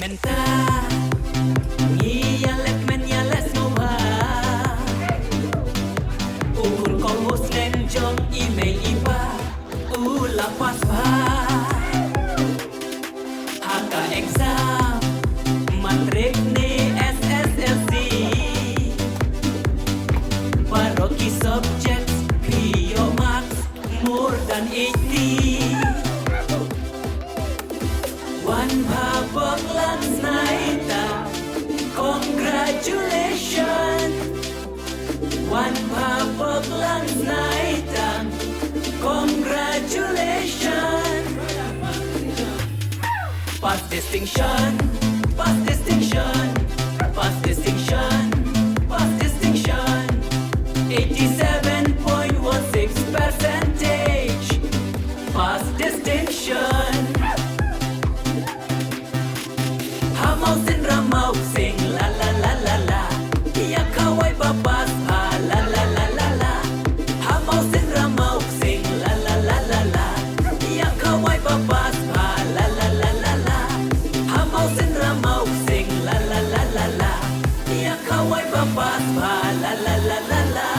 menta Ngia let men ya let ngova Ukul kong sning jong email iba Ula pas pa Haka exam Matrik ni SSLC Paroki subjects PO marks more than 80 Wanbhaboklang Snaitang Congratulations Wanbhaboklang Snaitang Congratulations Pass distinction Pass distinction Pass distinction Pass distinction 87.16% Pass distinction Mawsynram mau sing la la la la la Ya kawai babas ha la la la la la Mawsynram mau sing la la la la la Ya kawai babas ha la la la la la Mawsynram mau sing la la la la la Ya kawai babas ha la la la la la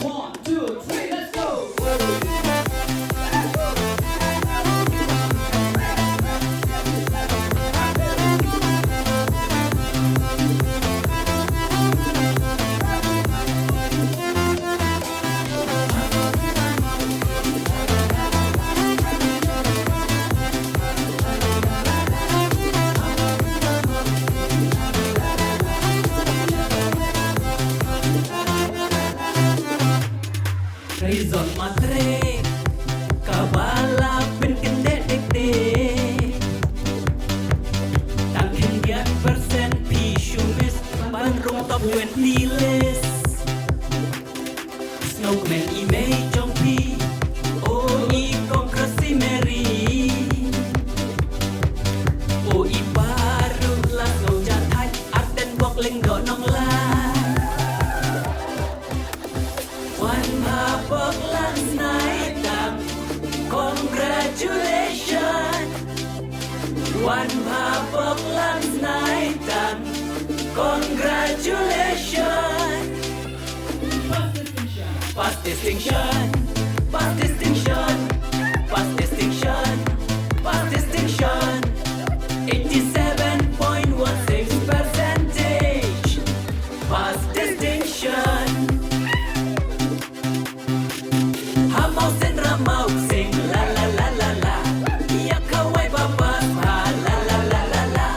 1, 2, 3, let's go! Rizon matre Kabala pin kendek dek dek Tangkin giat persen Pishumis Bandrung top 20 list Snowman imei jong pi Oi kong Khasi Mary Oi baru lah Snow jatai Arden bok Lyngdoh nong lai Wanbhaboklang Snaitang Congratulations Wanbhaboklang Snaitang Congratulations Pass distinction Pass distinction Pass distinction Pass distinction 87.16% Pass distinction Mawsynram mau sing la la la la la Ya kawai babas ha la la la la la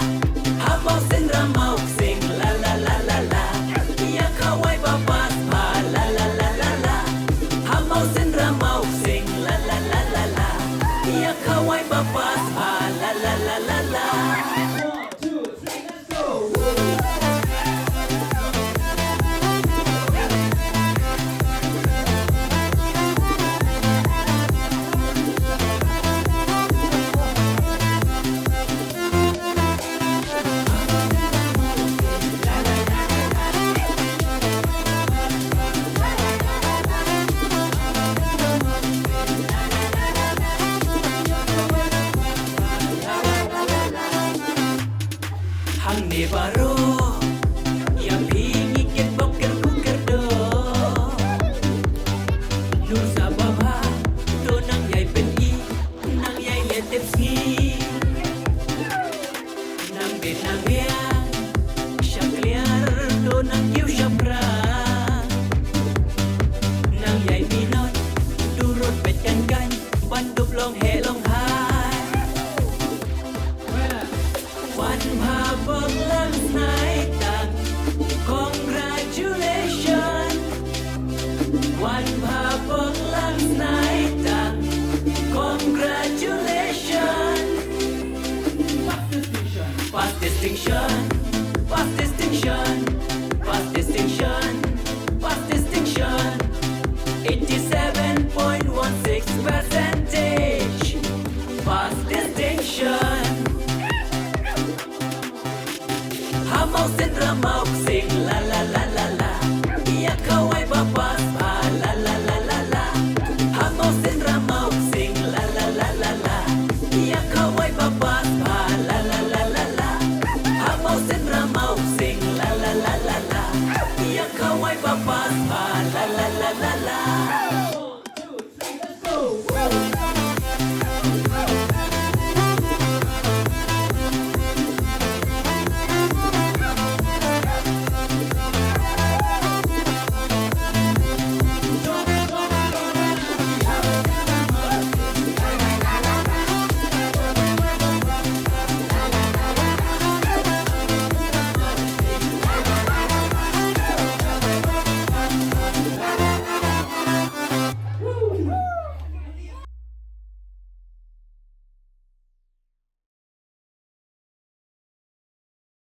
Mawsynram mau sing la la la la la Ya kawai babas ha la la la la la Mawsynram mau sing la la la la la Ya kawai babas ha la la la la la 1, 2, 3, let's go! Hang ne baro Ya pingi ket boker kuker do Nur sababa Do nang yai pen i Nang yai letep ski Nang de nang biang Syakliar Do nang kiu syapra Nang yai pinot Durut pet kan kan Bandup long he long hai Wanbhaboklang Snaitang Congratulations Wanbhaboklang Snaitang Congratulations Pass distinction Pass distinction Pass distinction Pass distinction 87.16% Pass distinction Mawsynram mau